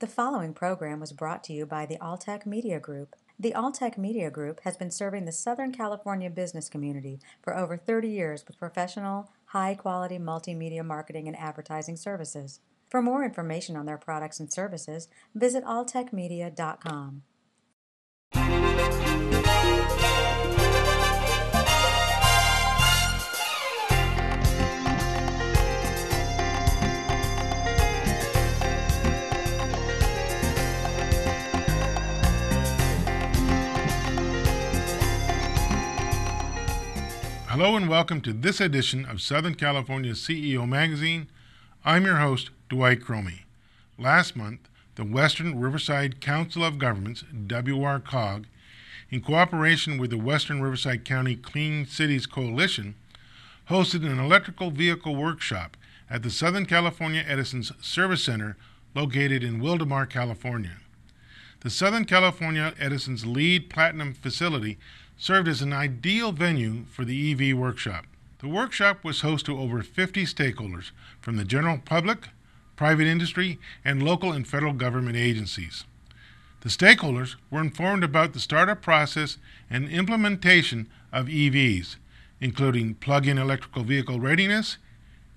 The following program was brought to you by the Alltech Media Group. The Alltech Media Group has been serving the Southern California business community for over 30 years with professional, high-quality multimedia marketing and advertising services. For more information on their products and services, visit alltechmedia.com. Hello and welcome to this edition of Southern California CEO Magazine. I'm your host, Dwight Cromie. Last month, the Western Riverside Council of Governments, WRCOG, in cooperation with the Western Riverside County Clean Cities Coalition, hosted an electrical vehicle workshop at the Southern California Edison's Service Center located in Wildomar, California. The Southern California Edison's LEED Platinum facility served as an ideal venue for the EV workshop. The workshop was host to over 50 stakeholders from the general public, private industry, and local and federal government agencies. The stakeholders were informed about the startup process and implementation of EVs, including plug-in electrical vehicle readiness,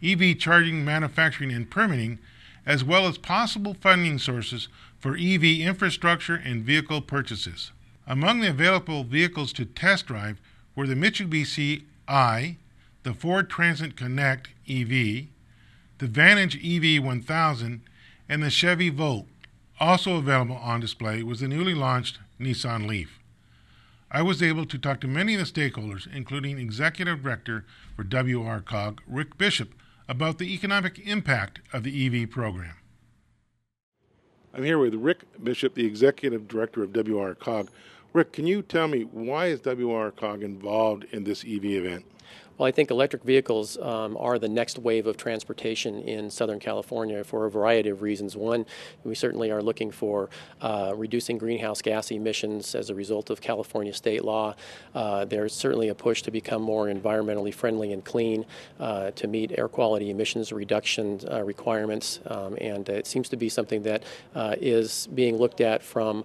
EV charging manufacturing and permitting, as well as possible funding sources for EV infrastructure and vehicle purchases. Among the available vehicles to test drive were the Mitsubishi I, the Ford Transit Connect EV, the Vantage EV 1000, and the Chevy Volt. Also available on display was the newly launched Nissan Leaf. I was able to talk to many of the stakeholders, including Executive Director for WRCOG, Rick Bishop, about the economic impact of the EV program. I'm here with Rick Bishop, the Executive Director of WRCOG. Rick, can you tell me, why is WRCOG involved in this EV event? Well, I think electric vehicles are the next wave of transportation in Southern California for a variety of reasons. One, we certainly are looking for reducing greenhouse gas emissions as a result of California state law. There's certainly a push to become more environmentally friendly and clean to meet air quality emissions reduction requirements, and it seems to be something that is being looked at from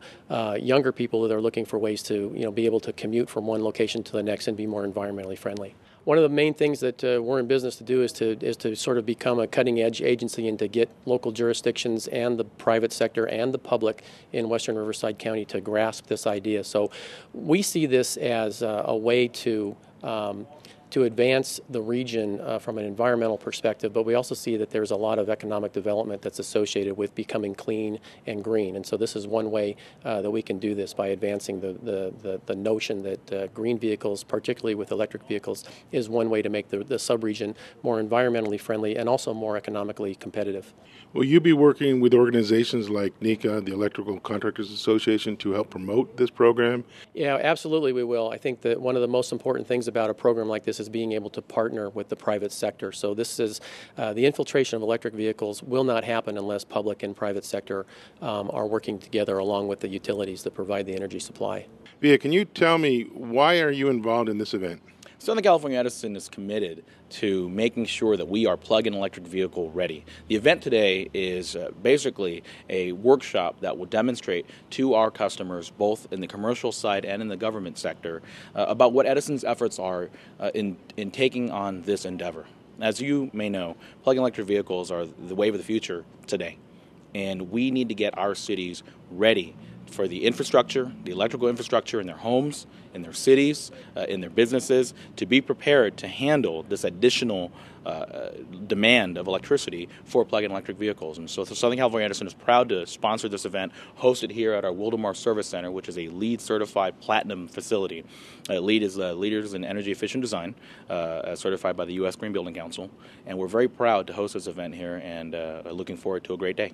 younger people that are looking for ways to be able to commute from one location to the next and be more environmentally friendly. One of the main things that we're in business to do is to sort of become a cutting-edge agency and to get local jurisdictions and the private sector and the public in Western Riverside County to grasp this idea. So we see this as a way to advance the region from an environmental perspective, but we also see that there's a lot of economic development that's associated with becoming clean and green. And so this is one way that we can do this by advancing the notion that green vehicles, particularly with electric vehicles, is one way to make the sub-region more environmentally friendly and also more economically competitive. Will you be working with organizations like Nikka, the Electrical Contractors Association, to help promote this program? Yeah, absolutely we will. I think that one of the most important things about a program like this is being able to partner with the private sector. So this is the infiltration of electric vehicles will not happen unless public and private sector are working together along with the utilities that provide the energy supply. Via, can you tell me, why are you involved in this event? Southern California Edison is committed to making sure that we are plug-in electric vehicle ready. The event today is basically a workshop that will demonstrate to our customers, both in the commercial side and in the government sector, about what Edison's efforts are in taking on this endeavor. As you may know, plug-in electric vehicles are the wave of the future today, and we need to get our cities ready for the infrastructure, the electrical infrastructure in their homes, in their cities, in their businesses, to be prepared to handle this additional demand of electricity for plug-in electric vehicles. And so Southern California Edison is proud to sponsor this event, hosted here at our Wildomar Service Center, which is a LEED certified platinum facility. LEED is Leaders in Energy Efficient Design, certified by the U.S. Green Building Council. And we're very proud to host this event here and looking forward to a great day.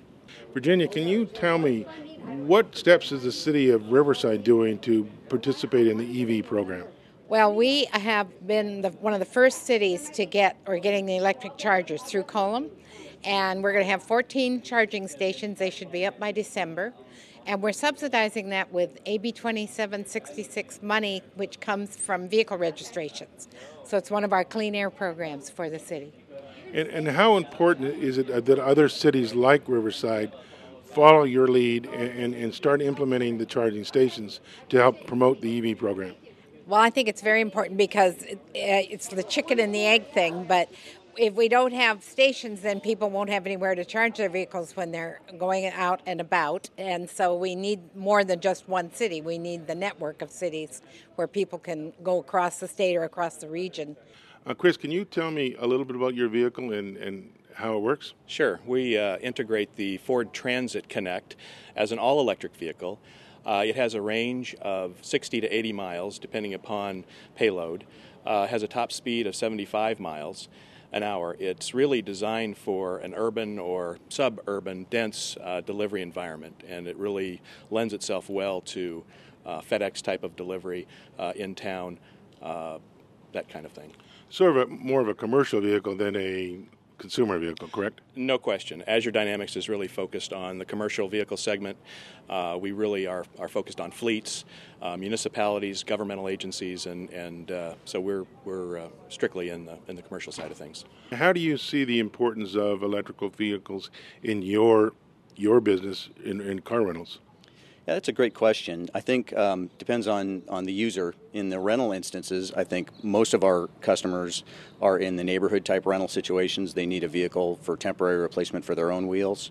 Virginia, can you tell me, what steps is the city of Riverside doing to participate in the EV program? Well, we have been one of the first cities to getting the electric chargers through Colum, and we're going to have 14 charging stations. They should be up by December, and we're subsidizing that with AB 2766 money, which comes from vehicle registrations. So it's one of our clean air programs for the city. And how important is it that other cities like Riverside follow your lead and start implementing the charging stations to help promote the EV program? Well, I think it's very important because it's the chicken and the egg thing, but if we don't have stations, then people won't have anywhere to charge their vehicles when they're going out and about. And so we need more than just one city. We need the network of cities where people can go across the state or across the region. Chris, can you tell me a little bit about your vehicle and how it works? Sure. We integrate the Ford Transit Connect as an all-electric vehicle. It has a range of 60 to 80 miles, depending upon payload. Has a top speed of 75 miles an hour. It's really designed for an urban or suburban dense delivery environment, and it really lends itself well to FedEx type of delivery in town, that kind of thing. Sort of more of a commercial vehicle than a consumer vehicle, correct? No question. Azure Dynamics is really focused on the commercial vehicle segment. We really are focused on fleets, municipalities, governmental agencies, and so we're strictly in the commercial side of things. How do you see the importance of electrical vehicles in your business in car rentals? Yeah, that's a great question. I think depends on the user. In the rental instances, I think most of our customers are in the neighborhood type rental situations. They need a vehicle for temporary replacement for their own wheels.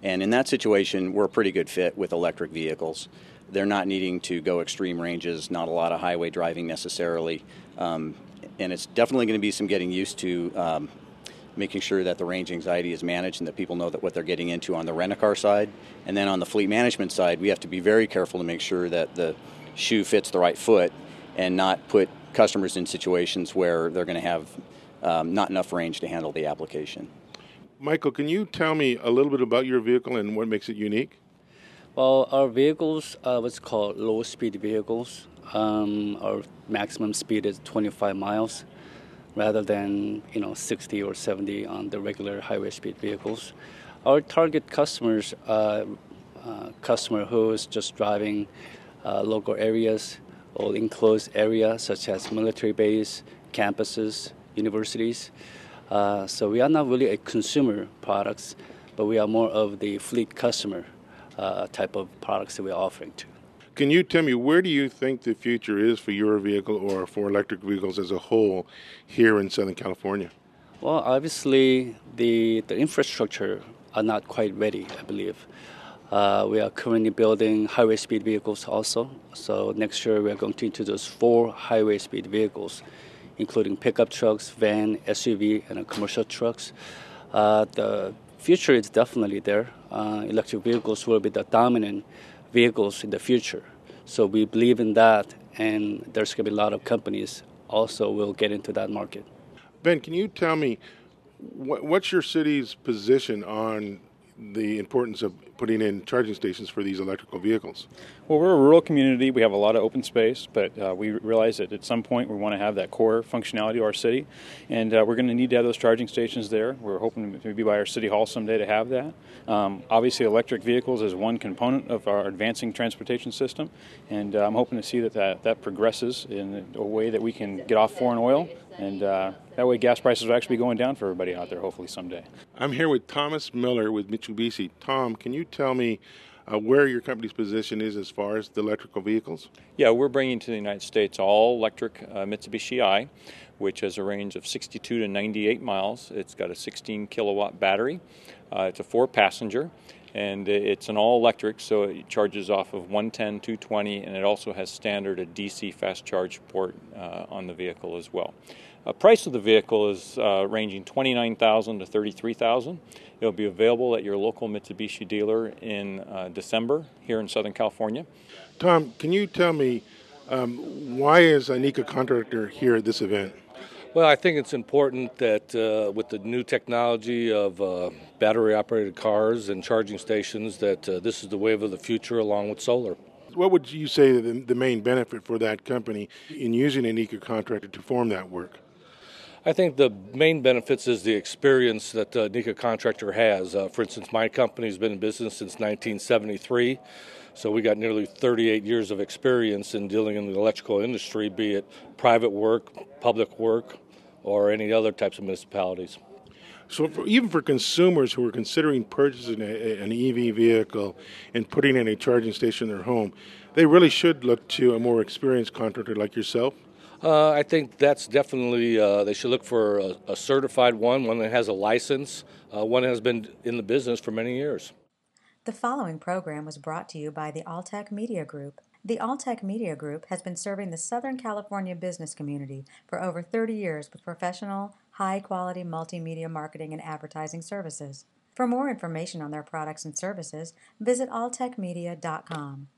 And in that situation, we're a pretty good fit with electric vehicles. They're not needing to go extreme ranges, not a lot of highway driving necessarily. And it's definitely going to be some getting used to making sure that the range anxiety is managed and that people know that what they're getting into on the rent-a-car side. And then on the fleet management side, we have to be very careful to make sure that the shoe fits the right foot and not put customers in situations where they're going to have not enough range to handle the application. Michael, can you tell me a little bit about your vehicle and what makes it unique? Well, our vehicles are what's called low-speed vehicles. Our maximum speed is 25 miles. Rather than 60 or 70 on the regular highway speed vehicles. Our target customers are customer who is just driving local areas or enclosed areas such as military base, campuses, universities. So we are not really a consumer products, but we are more of the fleet customer type of products that we're offering to. Can you tell me, where do you think the future is for your vehicle or for electric vehicles as a whole here in Southern California? Well, obviously, the infrastructure are not quite ready, I believe. We are currently building highway speed vehicles also. So next year, we are going to introduce 4 highway speed vehicles, including pickup trucks, van, SUV, and commercial trucks. The future is definitely there. Electric vehicles will be the dominant vehicles in the future. So we believe in that, and there's going to be a lot of companies also will get into that market. Ben, can you tell me what's your city's position on the importance of putting in charging stations for these electrical vehicles? Well, we're a rural community. We have a lot of open space, but we realize that at some point we want to have that core functionality of our city, and we're going to need to have those charging stations there. We're hoping to be by our city hall someday to have that. Obviously, electric vehicles is one component of our advancing transportation system, and I'm hoping to see that progresses in a way that we can get off foreign oil, and that way gas prices will actually be going down for everybody out there, hopefully someday. I'm here with Thomas Miller with Mitsubishi. Tom, can you tell me where your company's position is as far as the electrical vehicles? Yeah, we're bringing to the United States all electric Mitsubishi I, which has a range of 62 to 98 miles. It's got a 16 kilowatt battery. It's a 4-passenger, and it's an all electric, so it charges off of 110, 220, and it also has standard a DC fast charge port on the vehicle as well. Price of the vehicle is ranging $29,000 to $33,000. It'll be available at your local Mitsubishi dealer in December here in Southern California. Tom, can you tell me why is Nikka Contractor here at this event? Well, I think it's important that with the new technology of battery-operated cars and charging stations, that this is the wave of the future along with solar. What would you say the main benefit for that company in using a Nikka Contractor to perform that work? I think the main benefits is the experience that Nikka Contractor has. For instance, my company's been in business since 1973, so we got nearly 38 years of experience in dealing in the electrical industry, be it private work, public work, or any other types of municipalities. So even for consumers who are considering purchasing an EV vehicle and putting in a charging station in their home, they really should look to a more experienced contractor like yourself? I think that's definitely, they should look for a certified one that has a license, one that has been in the business for many years. The following program was brought to you by the Alltech Media Group. The Alltech Media Group has been serving the Southern California business community for over 30 years with professional, high-quality multimedia marketing and advertising services. For more information on their products and services, visit alltechmedia.com.